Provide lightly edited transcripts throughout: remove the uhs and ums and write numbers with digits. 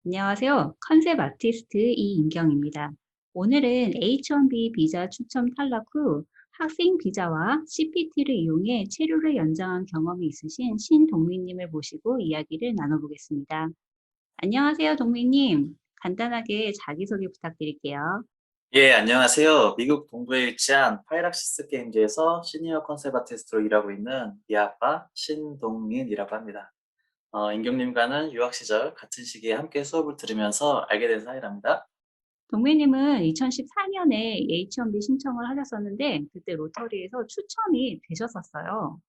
안녕하세요. 컨셉 아티스트 이인경입니다. 오늘은 H1B 비자 추첨 탈락 후 학생 비자와 CPT를 이용해 체류를 연장한 경험이 있으신 신동민님을 모시고 이야기를 나눠보겠습니다. 안녕하세요, 동민님. 간단하게 자기소개 부탁드릴게요. 예, 안녕하세요. 미국 동부에 위치한 파이락시스 게임즈에서 시니어 컨셉 아티스트로 일하고 있는 이아빠 신동민이라고 합니다. 임경님과는 유학 시절 같은 시기에 함께 수업을 들으면서 알게 된 사이랍니다. 동민님은 2014년에 H1B 신청을 하셨었는데 그때 로터리에서 추첨이 되셨었어요.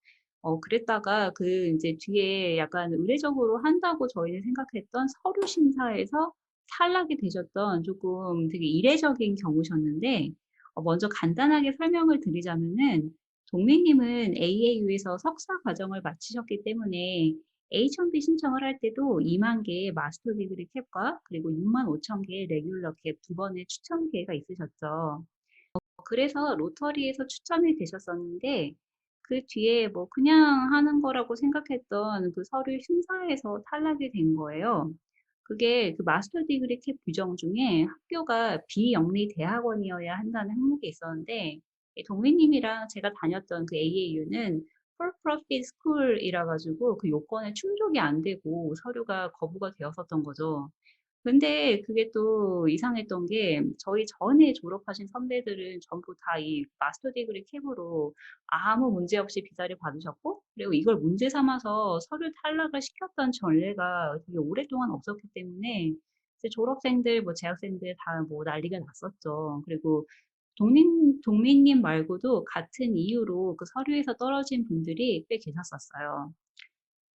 그랬다가 그 이제 뒤에 약간 의례적으로 한다고 저희는 생각했던 서류 심사에서 탈락이 되셨던 조금 되게 이례적인 경우셨는데, 먼저 간단하게 설명을 드리자면은, 동민님은 AAU에서 석사 과정을 마치셨기 때문에 H1B 신청을 할 때도 2만 개의 마스터 디그리 캡과 그리고 6만 5천 개의 레귤러 캡 두 번의 추첨 기회가 있으셨죠. 그래서 로터리에서 추첨이 되셨었는데 그 뒤에 뭐 그냥 하는 거라고 생각했던 그 서류 심사에서 탈락이 된 거예요. 그게 그 마스터 디그리 캡 규정 중에 학교가 비영리 대학원이어야 한다는 항목이 있었는데 동민님이랑 제가 다녔던 그 AAU는 For-profit school이라 가지고 그 요건에 충족이 안 되고 서류가 거부가 되었었던 거죠. 근데 그게 또 이상했던 게 저희 전에 졸업하신 선배들은 전부 다 이 마스터 디그리 캡으로 아무 문제 없이 비자를 받으셨고, 그리고 이걸 문제 삼아서 서류 탈락을 시켰던 전례가 되게 오랫동안 없었기 때문에 이제 졸업생들, 뭐 재학생들 다 뭐 난리가 났었죠. 그리고 동민님 말고도 같은 이유로 그 서류에서 떨어진 분들이 꽤 계셨었어요.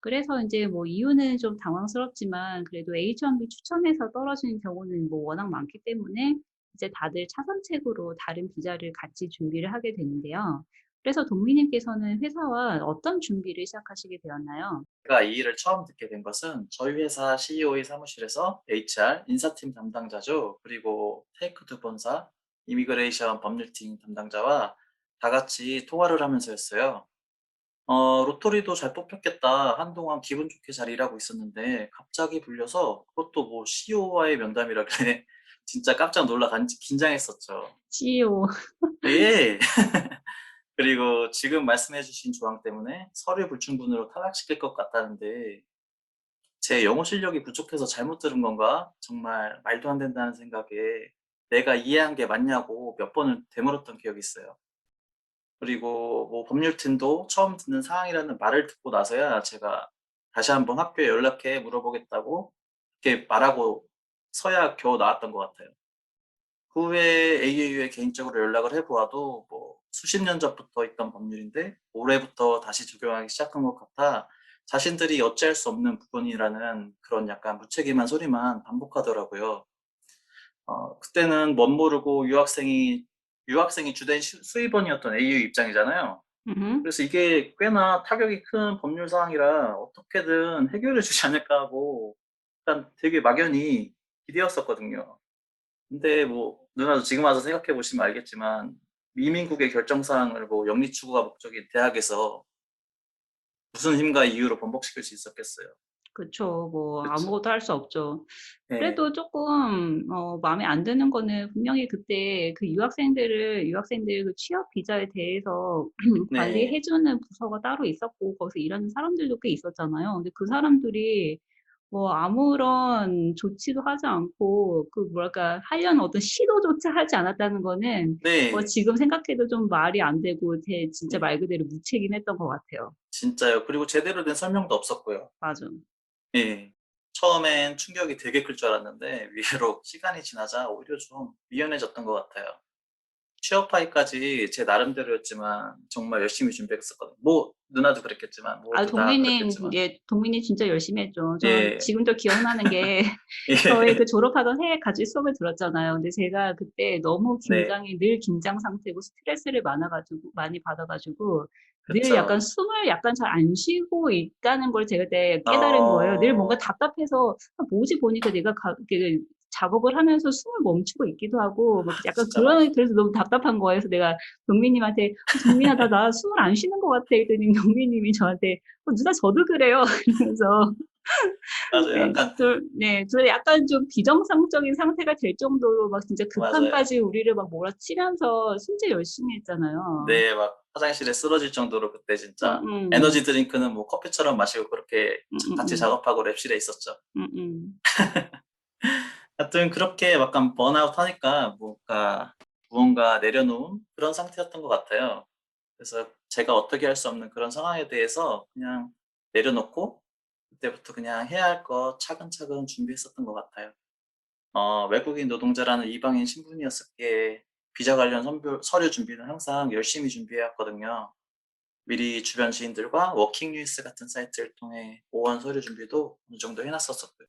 그래서 이제 뭐 이유는 좀 당황스럽지만 그래도 H1B 추첨해서 떨어지는 경우는 뭐 워낙 많기 때문에 이제 다들 차선책으로 다른 비자를 같이 준비를 하게 되는데요. 그래서 동미님께서는 회사와 어떤 준비를 시작하시게 되었나요? 제가 이 일을 처음 듣게 된 것은 저희 회사 CEO의 사무실에서 HR, 인사팀 담당자죠. 그리고 테이크2 본사, 이미그레이션 법률팀 담당자와 다 같이 통화를 하면서였어요. 로터리도 잘 뽑혔겠다. 한동안 기분 좋게 잘 일하고 있었는데 갑자기 불려서 그것도 뭐 CEO와의 면담이라길래 진짜 깜짝 놀라 긴장했었죠. CEO. 예. 그리고 지금 말씀해 주신 조항 때문에 서류 불충분으로 탈락시킬 것 같다는데 제 영어 실력이 부족해서 잘못 들은 건가? 정말 말도 안 된다는 생각에 내가 이해한 게 맞냐고 몇 번을 되물었던 기억이 있어요. 그리고 뭐 법률팀도 처음 듣는 사항이라는 말을 듣고 나서야 제가 다시 한번 학교에 연락해 물어보겠다고 이렇게 말하고 서야 겨우 나왔던 것 같아요. 그 후에 AAU에 개인적으로 연락을 해 보아도 뭐 수십 년 전부터 있던 법률인데 올해부터 다시 적용하기 시작한 것 같아 자신들이 어찌할 수 없는 부분이라는 그런 약간 무책임한 소리만 반복하더라고요. 그때는 멋모르고 유학생이 주된 수입원이었던 AU 입장이잖아요. 음. 그래서 이게 꽤나 타격이 큰 법률 사항이라 어떻게든 해결해 주지 않을까 하고 일단 되게 막연히 기대었었거든요. 근데 뭐 누나도 지금 와서 생각해 보시면 알겠지만 이민국의 결정 사항을 뭐 영리 추구가 목적인 대학에서 무슨 힘과 이유로 번복시킬 수 있었겠어요. 그쵸. 뭐 그쵸. 아무것도 할 수 없죠. 예. 그래도 조금 마음에 안 드는 거는 분명히 그때 그 유학생들 그 취업 비자에 대해서 네. 관리해 주는 부서가 따로 있었고 거기서 일하는 사람들도 꽤 있었잖아요. 근데 그 사람들이 뭐 아무런 조치도 하지 않고 그 뭐랄까 하려는 어떤 시도조차 하지 않았다는 거는 네. 지금 생각해도 좀 말이 안 되고 진짜 네. 말 그대로 무책임했던 것 같아요. 진짜요. 그리고 제대로 된 설명도 없었고요. 맞아. 예. 처음엔 충격이 되게 클 줄 알았는데 위로 시간이 지나자 오히려 좀 미연해졌던 것 같아요. 취업하기까지 제 나름대로였지만 정말 열심히 준비했었거든요. 뭐 누나도 그랬겠지만 아, 모두 다 그랬겠지만. 동민님 진짜 열심히 했죠. 전 예. 지금도 기억나는 게 저희 그 예. 졸업하던 해에 같이 수업을 들었잖아요. 근데 제가 그때 너무 네. 늘 긴장 상태고 스트레스를 많이 받아가지고 늘 약간 그쵸. 숨을 약간 잘 안 쉬고 있다는 걸 제가 그때 깨달은 거예요. 늘 뭔가 어. 답답해서 뭐지 보니까 내가 작업을 하면서 숨을 멈추고 있기도 하고 뭐 약간 진짜 많이 그래서 너무 답답한 거예요. 그래서 내가 동민님한테 정민아, 나 숨을 안 쉬는 것 같아. 그랬더니 동민님이 저한테, 누나 저도 그래요. 이러면서 맞아요. 네. 약간 둘 약간 좀 비정상적인 상태가 될 정도로 막 진짜 맞아요. 극한까지 우리를 막 몰아치면서 진짜 열심히 했잖아요. 네. 막 화장실에 쓰러질 정도로 그때 진짜 음음. 에너지 드링크는 뭐 커피처럼 마시고 그렇게 같이 음음음. 작업하고 랩실에 있었죠. 음음. 하여튼 그렇게 약간 번아웃 하니까 뭔가 무언가 내려놓은 그런 상태였던 것 같아요. 그래서 제가 어떻게 할 수 없는 그런 상황에 대해서 그냥 내려놓고 그때부터 그냥 해야 할 것 차근차근 준비했었던 것 같아요. 외국인 노동자라는 이방인 신분이었었기에 비자 관련 서류 준비는 항상 열심히 준비해 왔거든요. 미리 주변 지인들과 워킹 뉴스 같은 사이트를 통해 오원 서류 준비도 어느 정도 해 놨었었고요.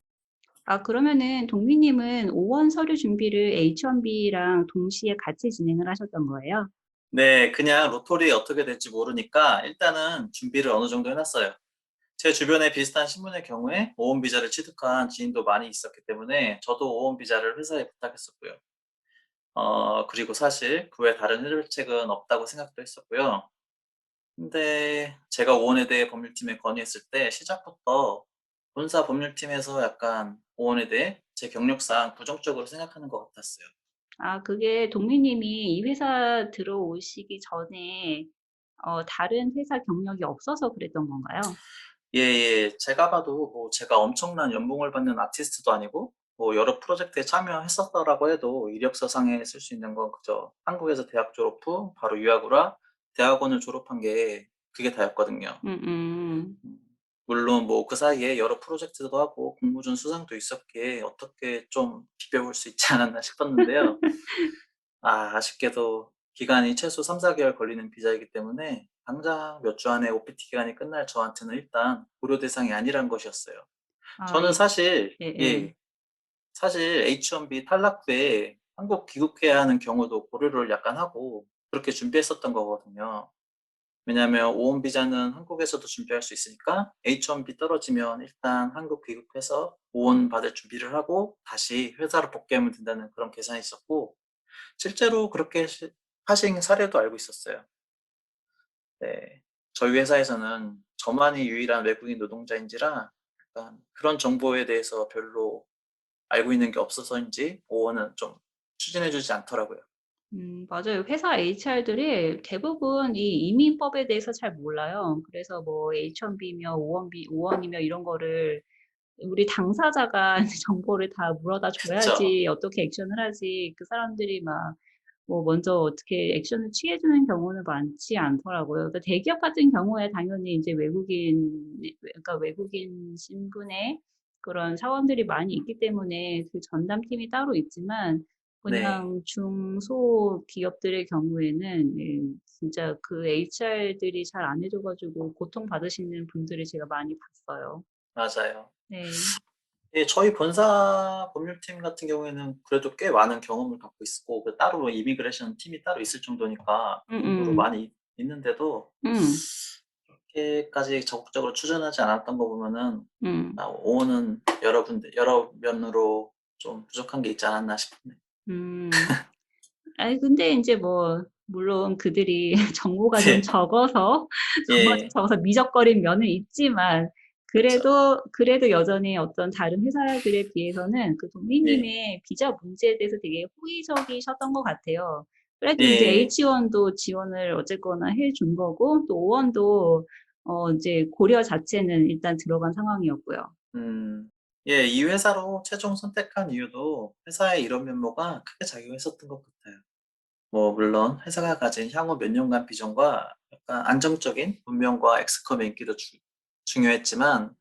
아 그러면은 동미님은 오원 서류 준비를 H-1B랑 동시에 같이 진행을 하셨던 거예요? 네. 그냥 로터리 어떻게 될지 모르니까 일단은 준비를 어느 정도 해 놨어요. 제 주변에 비슷한 신분의 경우에 오원 비자를 취득한 지인도 많이 있었기 때문에 저도 오원 비자를 회사에 부탁했었고요. 그리고 사실 그 외에 다른 해결책은 없다고 생각도 했었고요. 근데 제가 오원에 대해 법률팀에 건의했을 때 시작부터 본사 법률팀에서 약간 오원에 대해 제 경력상 부정적으로 생각하는 것 같았어요. 아 그게 동미님이 이 회사 들어오시기 전에 다른 회사 경력이 없어서 그랬던 건가요? 예예. 제가 봐도 뭐 제가 엄청난 연봉을 받는 아티스트도 아니고 뭐 여러 프로젝트에 참여했었더라고 해도 이력서상에 쓸 수 있는 건 그저 한국에서 대학 졸업 후 바로 유학으로 대학원을 졸업한 게 그게 다였거든요. 음음. 음. 물론 뭐 그 사이에 여러 프로젝트도 하고 공모전 수상도 있었기에 어떻게 좀 비벼볼 수 있지 않았나 싶었는데요. 아쉽게도 기간이 최소 3-4 개월 걸리는 비자이기 때문에 당장 몇 주 안에 OPT 기간이 끝날 저한테는 일단 고려 대상이 아니란 것이었어요. 아 저는 이 사실 예예. 예 사실 H-1B 탈락 후에 한국 귀국해야 하는 경우도 고려를 약간 하고 그렇게 준비했었던 거거든요. 왜냐하면 O1 비자는 한국에서도 준비할 수 있으니까 H-1B 떨어지면 일단 한국 귀국해서 O1 받을 준비를 하고 다시 회사로 복귀하면 된다는 그런 계산이 있었고 실제로 그렇게 하신 사례도 알고 있었어요. 네. 저희 회사에서는 저만이 유일한 외국인 노동자인지라 약간 그런 정보에 대해서 별로 알고 있는 게 없어서인지 오원은 좀 추진해 주지 않더라고요. 맞아요. 회사 HR들이 대부분 이 이민법에 대해서 잘 몰라요. 그래서 뭐 H-1B며 O-1이며 이런 거를 우리 당사자가 정보를 다 물어다 그쵸. 줘야지 어떻게 액션을 하지 그 사람들이 막 뭐 먼저 어떻게 액션을 취해 주는 경우는 많지 않더라고요. 그러니까 대기업 같은 경우에 당연히 이제 그러니까 외국인 신분의 그런 사원들이 많이 있기 때문에 그 전담팀이 따로 있지만 네. 그냥 중소기업들의 경우에는 예 진짜 그 HR들이 잘 안 해줘 가지고 고통받으시는 분들을 제가 많이 봤어요. 맞아요. 네. 예 저희 본사 법률팀 같은 경우에는 그래도 꽤 많은 경험을 갖고 있고 그 따로 이미그레이션 팀이 따로 있을 정도니까 정보도 음음. 많이 있는데도 음. 그렇게까지 적극적으로 추진하지 않았던 거 보면은 음. 오원은 여러 면으로 좀 부족한 게 있지 않았나 싶네요. 음. 아니 근데 인제 뭐 물론 그들이 정보가 좀 네. 예. 적어서 미적거린 면은 있지만 그쵸. 그래도 여전히 어떤 다른 회사들에 비해서는 그 예. 동민님의 비자 문제에 대해서 되게 호의적이셨던 것 같아요. 그래도 인제 예. H1도 지원을 어쨌거나 해준 거고 또 O1도 인제 고려 자체는 일단 들어간 상황이었고요. 음. 예. 이 회사로 최종 선택한 이유도 회사의 이런 면모가 크게 작용했었던 것 같아요. 뭐 물론 회사가 가진 향후 몇 년간 비전과 약간 안정적인 문명과 엑스컴의 인기도 중요했지만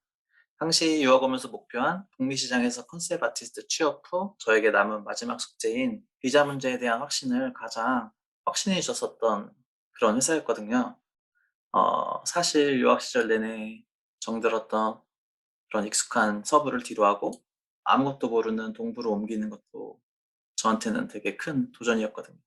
당시 유학 오면서 목표한 북미 시장에서 컨셉 아티스트 취업 후 저에게 남은 마지막 숙제인 비자 문제에 대한 확신을 가장 확신해 주셨었던 그런 회사였거든요. 사실 유학 시절 내내 정들었던 그런 익숙한 서부를 뒤로하고 아무것도 모르는 동부로 옮기는 것도 저한테는 되게 큰 도전이었거든요.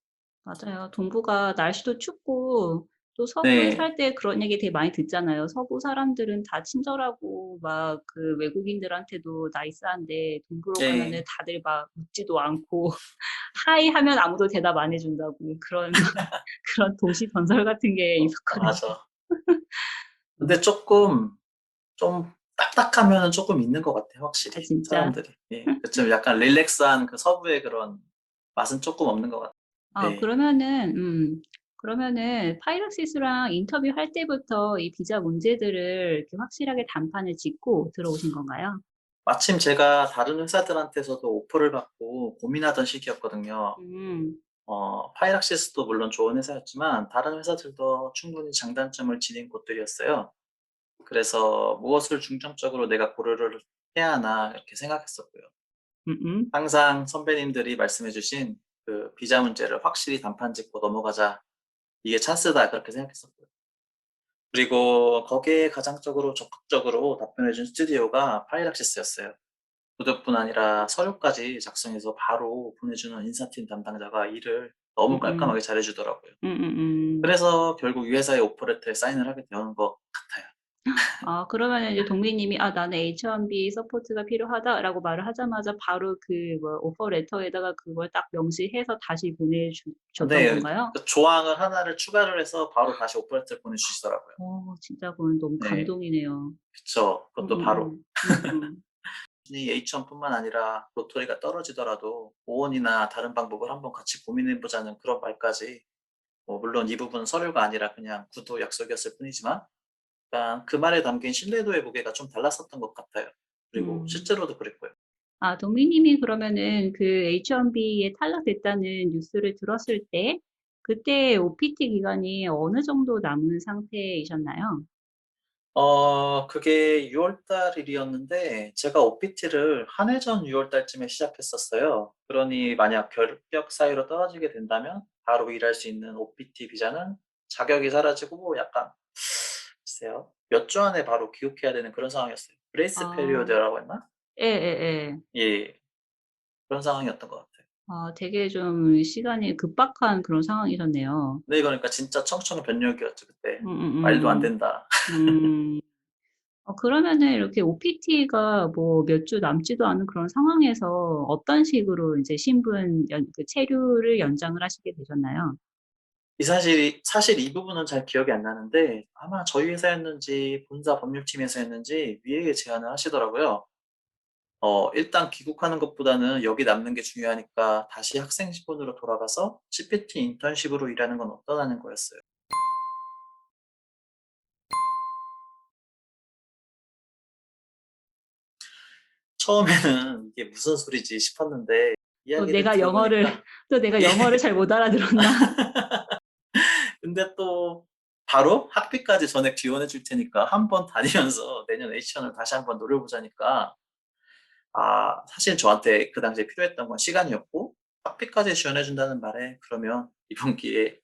맞아요. 동부가 날씨도 춥고 또 서부에 네. 살 때 그런 얘기 되게 많이 듣잖아요. 서부 사람들은 다 친절하고 막 그 외국인들한테도 나이스한데 동부로 가면은 네. 다들 막 묻지도 않고 하이 하면 아무도 대답 안 해 준다고 그런 그런 도시 전설 같은 게 있었거든요. 맞아. 근데 음. 쪼끔 좀 딱딱하면은 조금 있는 것 같아요, 아, 확실히 진짜. 사람들이. 예. 좀 약간 릴렉스한 그 서부의 그런 맛은 조금 없는 것 같아요. 아, 네. 그러면은 파이럭시스랑 인터뷰할 때부터 이 비자 문제들을 이렇게 확실하게 단판을 짓고 들어오신 건가요? 마침 제가 다른 회사들한테서도 오퍼를 받고 고민하던 시기였거든요. 음, 파이락시스도 물론 좋은 회사였지만 다른 회사들도 충분히 장단점을 지닌 곳들이었어요. 그래서 무엇을 중점적으로 내가 고려를 해야 하나 이렇게 생각했었고요. 음, 음, 항상 선배님들이 말씀해 주신 그 비자 문제를 확실히 단판 짓고 넘어가자. 이게 찬스다. 그렇게 생각했었고요. 그리고 거기에 가장적으로 적극적으로 답변해 준 스튜디오가 파이락시스였어요. 그것뿐 아니라 서류까지 작성해서 바로 보내주는 인사팀 담당자가 일을 음, 너무 음, 깔끔하게 잘해주더라고요. 음. 그래서 결국 이 회사의 오퍼레터에 사인을 하게 되는 것 같아요. 아, 그러면은 이제 동민님이, 아, 나는 H1B 서포트가 필요하다라고 말을 하자마자 바로 그 뭐 오퍼 레터에다가 그걸 딱 명시해서 다시 보내줬던 네, 건가요? 그 조항을 하나를 추가를 해서 바로 다시 오퍼레터를 보내주시더라고요. 진짜 그건 너무 네, 감동이네요. 그쵸. 음, 그것도 바로. 음, 음, 음, 이 H1뿐만 아니라 로터리가 떨어지더라도 오원이나 다른 방법을 한번 같이 고민해보자는 그런 말까지, 물론 이 부분은 서류가 아니라 그냥 구도 약속이었을 뿐이지만, 약간 그 말에 담긴 신뢰도의 무게가 좀 달랐었던 것 같아요. 그리고 음. 실제로도 그랬고요. 아, 동민님이 그러면은 그 H1B에 탈락됐다는 뉴스를 들었을 때, 그때 OPT 기간이 어느 정도 남은 상태이셨나요? 그게 6월 일이었는데 제가 OPT를 한 해 전 6월 달쯤에 시작했었어요. 그러니 만약 결격 사유로 떨어지게 된다면 바로 일할 수 있는 OPT 비자는 자격이 사라지고 약간 글쎄요. 몇 주 안에 바로 귀국해야 되는 그런 상황이었어요. 그레이스 아, 페리오드라고 했나? 예, 예, 예. 예. 그런 상황이었던 것 같아요. 아, 되게 좀 시간이 급박한 그런 상황이셨네요. 네, 그러니까 진짜 청천벽력이었죠, 그때. 음, 말도 안 음, 된다. 그러면은 이렇게 OPT가 뭐 몇 주 남지도 않은 그런 상황에서 어떤 식으로 이제 그 체류를 연장을 하시게 되셨나요? 사실 이 부분은 잘 기억이 안 나는데 아마 저희 회사였는지 본사 법률팀에서였는지 위에 제안을 하시더라고요. 일단 귀국하는 것보다는 여기 남는 게 중요하니까 다시 학생 신분으로 돌아가서 CPT 인턴십으로 일하는 건 어떠냐는 거였어요. 처음에는 이게 무슨 소리지 싶었는데 또 이야기를 내가 영어를, 들어보니까 또 내가 예. 영어를 잘 못 알아들었나? 근데 또 바로 학비까지 전액 지원해 줄 테니까 한 번 다니면서 내년 H천을 다시 한번 노려보자니까 사실 저한테 그 당시에 필요했던 건 시간이었고 학비까지 지원해 준다는 말에 그러면 이번 기회에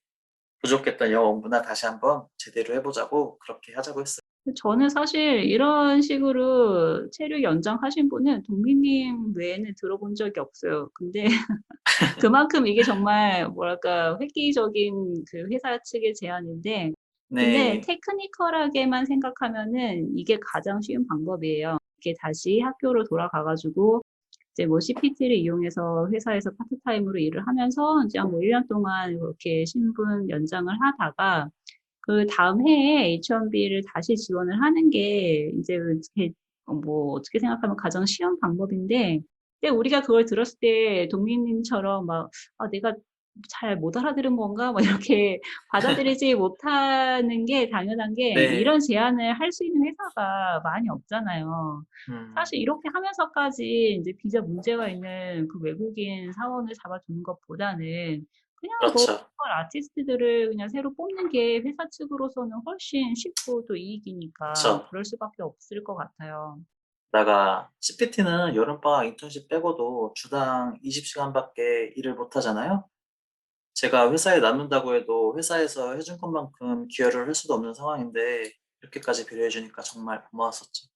부족했던 영어 공부나 다시 한번 제대로 해보자고 그렇게 하자고 했어요. 저는 사실 이런 식으로 체류 연장하신 분은 동민님 외에는 들어본 적이 없어요. 근데 그만큼 이게 정말 뭐랄까 획기적인 그 회사 측의 제안인데, 근데 네, 테크니컬하게만 생각하면은 이게 가장 쉬운 방법이에요. 이렇게 다시 학교로 돌아가가지고 이제 뭐 CPT를 이용해서 회사에서 파트타임으로 일을 하면서 이제 한 뭐 1년 동안 이렇게 신분 연장을 하다가 그 다음 해에 H1B를 다시 지원을 하는 게 이제 이렇게 뭐 어떻게 생각하면 가장 쉬운 방법인데, 근데 우리가 그걸 들었을 때 동민님처럼 막, 아, 내가 잘 못 알아들은 건가? 막 이렇게 받아들이지 못하는 게 당연한 게, 네, 이런 제안을 할 수 있는 회사가 많이 없잖아요. 사실 이렇게 하면서까지 이제 비자 문제가 있는 그 외국인 사원을 잡아주는 것보다는 그냥 뭐 그렇죠. 아티스트들을 그냥 새로 뽑는 게 회사 측으로서는 훨씬 쉽고 또 이익이니까 그렇죠. 그럴 수밖에 없을 것 같아요. 게다가 CPT는 여름방학 인턴십 빼고도 주당 20시간밖에 일을 못 하잖아요. 제가 회사에 남는다고 해도 회사에서 해준 것만큼 기여를 할 수도 없는 상황인데 이렇게까지 배려해 주니까 정말 고마웠었죠.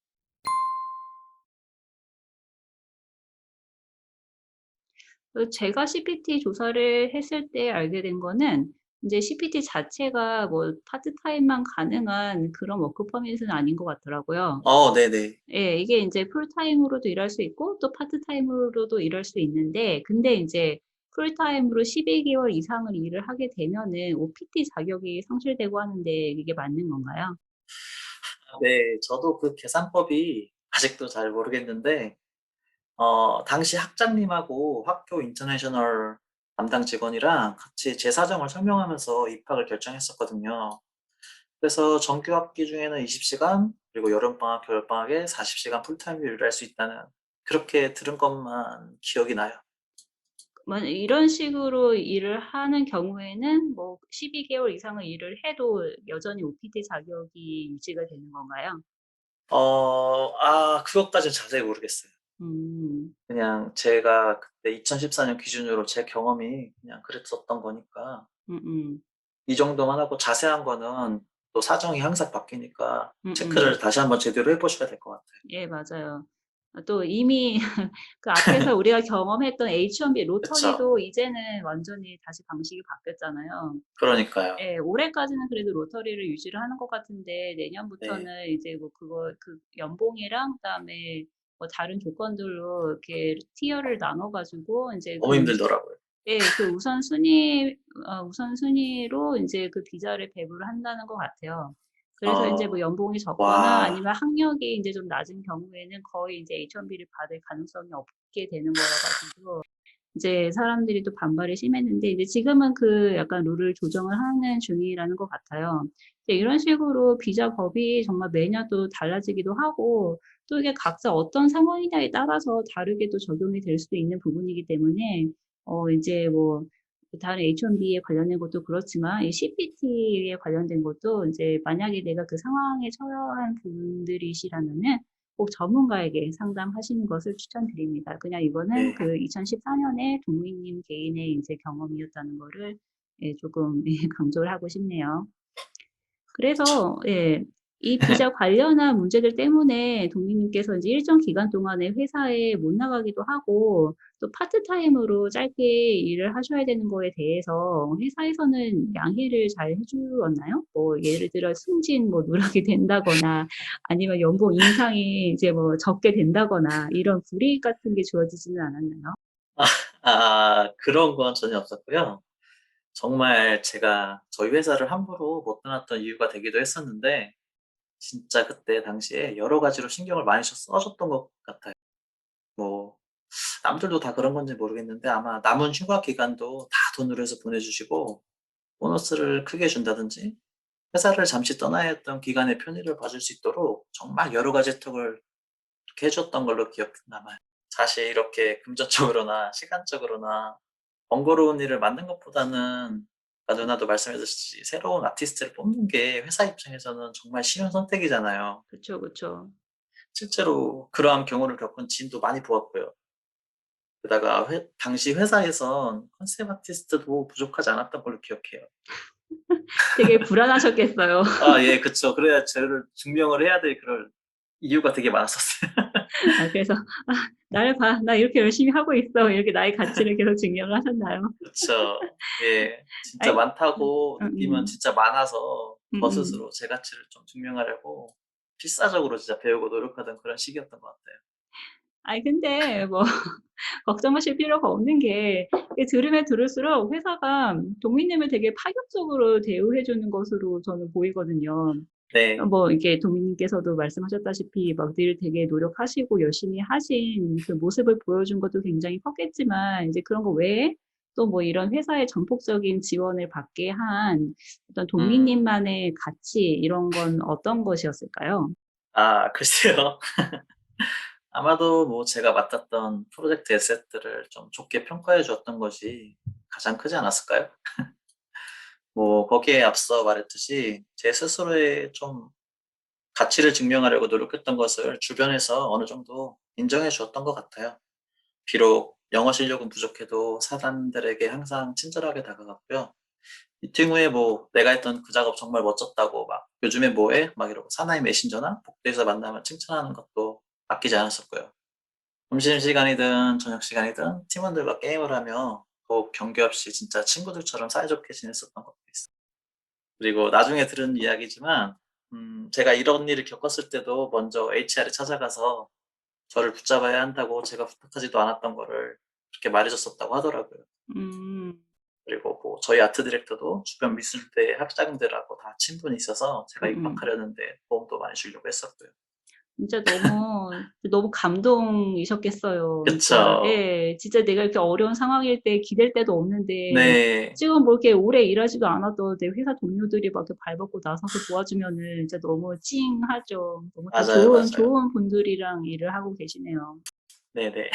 제가 CPT 조사를 했을 때 알게 된 거는 이제 CPT 자체가 뭐 파트타임만 가능한 그런 워크 퍼밋은 아닌 것 같더라고요. 네네. 예, 이게 이제 풀타임으로도 일할 수 있고 또 파트타임으로도 일할 수 있는데, 근데 이제 풀타임으로 12개월 이상을 일을 하게 되면은 OPT 자격이 상실되고 하는데 이게 맞는 건가요? 네, 저도 그 계산법이 아직도 잘 모르겠는데 당시 학장님하고 학교 인터내셔널 담당 직원이랑 같이 제 사정을 설명하면서 입학을 결정했었거든요. 그래서 정규 학기 중에는 20시간 그리고 여름방학, 겨울방학에 40시간 풀타임으로 일할 수 있다는 그렇게 들은 것만 기억이 나요. 이런 식으로 일을 하는 경우에는 뭐 12개월 이상을 일을 해도 여전히 OPT 자격이 유지가 되는 건가요? 그것까진 자세히 모르겠어요. 음. 그냥 제가 그때 2014년 기준으로 제 경험이 그냥 그랬었던 거니까 음음. 이 정도만 하고 자세한 거는 또 사정이 항상 바뀌니까 음음. 체크를 다시 한번 제대로 해 보셔야 될 것 같아요. 예 맞아요. 또 이미 그 앞에서 우리가 경험했던 H-1B 그쵸. 로터리도 이제는 완전히 다시 방식이 바뀌었잖아요. 그러니까요. 예 올해까지는 그래도 로터리를 유지를 하는 것 같은데 네. 내년부터는 이제 뭐 그거 그 연봉이랑 그다음에 뭐 다른 조건들로 이렇게 티어를 나눠 가지고 인제 너무 그 힘들더라고요. 예. 그 우선순위로 인제 그 비자를 배부를 한다는 것 같아요. 그래서 인제 뭐 어. 연봉이 적거나 와. 아니면 학력이 인제 좀 낮은 경우에는 거의 인제 H-1B를 받을 가능성이 없게 되는 거라 가지고 이제 사람들이 또 반발이 심했는데 이제 지금은 그 약간 룰을 조정을 하는 중이라는 것 같아요. 이제 이런 식으로 비자 법이 정말 매년 또 달라지기도 하고 또 이게 각자 어떤 상황이냐에 따라서 다르게 또 적용이 될 수도 있는 부분이기 때문에 인제 뭐 다른 H-1B에 관련된 것도 그렇지만 이 CPT에 관련된 것도 인제 만약에 내가 그 상황에 처한 분들이시라면은 꼭 전문가에게 상담하시는 것을 추천드립니다. 그냥 이거는 네. 그 2014년에 동미님 개인의 인제 경험이었다는 거를 예 조금 예 강조를 하고 싶네요. 그쵸. 그래서 예 이 비자 관련한 문제들 때문에 동민님께서 이제 일정 기간 동안에 회사에 못 나가기도 하고 또 파트타임으로 짧게 일을 하셔야 되는 거에 대해서 회사에서는 양해를 잘 해 주었나요? 뭐 예를 들어 승진 뭐 누락이 된다거나 아니면 연봉 인상이 이제 뭐 적게 된다거나 이런 불이익 같은 게 주어지지는 않았나요? 그런 건 전혀 없었고요. 정말 제가 저희 회사를 함부로 못 떠났던 이유가 되기도 했었는데 진짜 그때 당시에 여러 가지로 신경을 많이 써 줬던 것 같아요. 뭐 남들도 다 그런 건지 모르겠는데 아마 남은 휴가 기간도 다 돈으로 해서 보내 주시고 보너스를 크게 준다든지 회사를 잠시 떠나야 했던 기간의 편의를 봐줄 수 있도록 정말 여러 가지 혜택을 이렇게 해 줬던 걸로 기억에 남아요. 사실 이렇게 금전적으로나 시간적으로나 번거로운 일을 만든 것보다는 아까 누나도 말씀해 주셨듯이 새로운 아티스트를 뽑는 게 회사 입장에서는 정말 쉬운 선택이잖아요. 그쵸, 그쵸. 실제로 그러한 경우를 겪은 지인도 많이 보았고요. 게다가 당시 회사에선 컨셉 아티스트도 부족하지 않았던 걸로 기억해요. 되게 불안하셨겠어요. 예 그쵸. 그래야 저를 증명을 해야 될 그럴 이유가 되게 많았었어요. 그래서 '아 나를 봐. 나 이렇게 열심히 하고 있어.' 이렇게 나의 가치를 계속 증명을 하셨나요? 그쵸. 예. 진짜 아이 많다고 느끼면 진짜 많아서 저 음음. 스스로 제 가치를 좀 증명하려고 필사적으로 진짜 배우고 노력하던 그런 시기였던 것 같아요. 아이 근데 뭐 걱정하실 필요가 없는 게 이게 들으면 들을수록 회사가 동민님을 되게 파격적으로 대우해 주는 것으로 저는 보이거든요. 네. 뭐 이게 동민님께서도 말씀하셨다시피 막 늘 되게 노력하시고 열심히 하신 그 모습을 보여준 것도 굉장히 컸겠지만 인제 그런 거 외에 또 뭐 이런 회사의 전폭적인 지원을 받게 한 어떤 음. 동민님만의 가치 이런 건 어떤 것이었을까요? 글쎄요. 아마도 뭐 제가 맡았던 프로젝트 에셋들을 좀 좋게 평가해 주었던 것이 가장 크지 않았을까요? 뭐 거기에 앞서 말했듯이 제 스스로의 좀 가치를 증명하려고 노력했던 것을 주변에서 어느 정도 인정해 주었던 것 같아요. 비록 영어 실력은 부족해도 사람들에게 항상 친절하게 다가갔고요. 미팅 후에 뭐 "내가 했던 그 작업 정말 멋졌다."고 막 "요즘에 뭐 해?" 막 이러고 사나이 메신저나 복도에서 만나면 칭찬하는 것도 아끼지 않았었고요. 점심시간이든 저녁시간이든 팀원들과 게임을 하며 더욱 경계 없이 진짜 친구들처럼 사이좋게 지냈었던 것도 있어요. 그리고 나중에 들은 이야기지만 제가 이런 일을 겪었을 때도 먼저 HR에 찾아가서 저를 붙잡아야 한다고 제가 부탁하지도 않았던 거를 그렇게 말해 줬었다고 하더라고요. 음. 그리고 뭐 저희 아트 디렉터도 주변 미술대 학장들하고 다 친분이 있어서 제가 음음. 입학하려는데 도움도 많이 주려고 했었고요. 진짜 너무 감동이셨겠어요. 진짜 그쵸. 예. 진짜 내가 이렇게 어려운 상황일 때 기댈 데도 없는데 네. 지금 뭐 이렇게 오래 일하지도 않아도 내 회사 동료들이 막 이렇게 발벗고 나서서 도와주면은 진짜 너무 찡하죠. 너무 다 맞아요, 맞아요. 좋은 분들이랑 일을 하고 계시네요. 네네.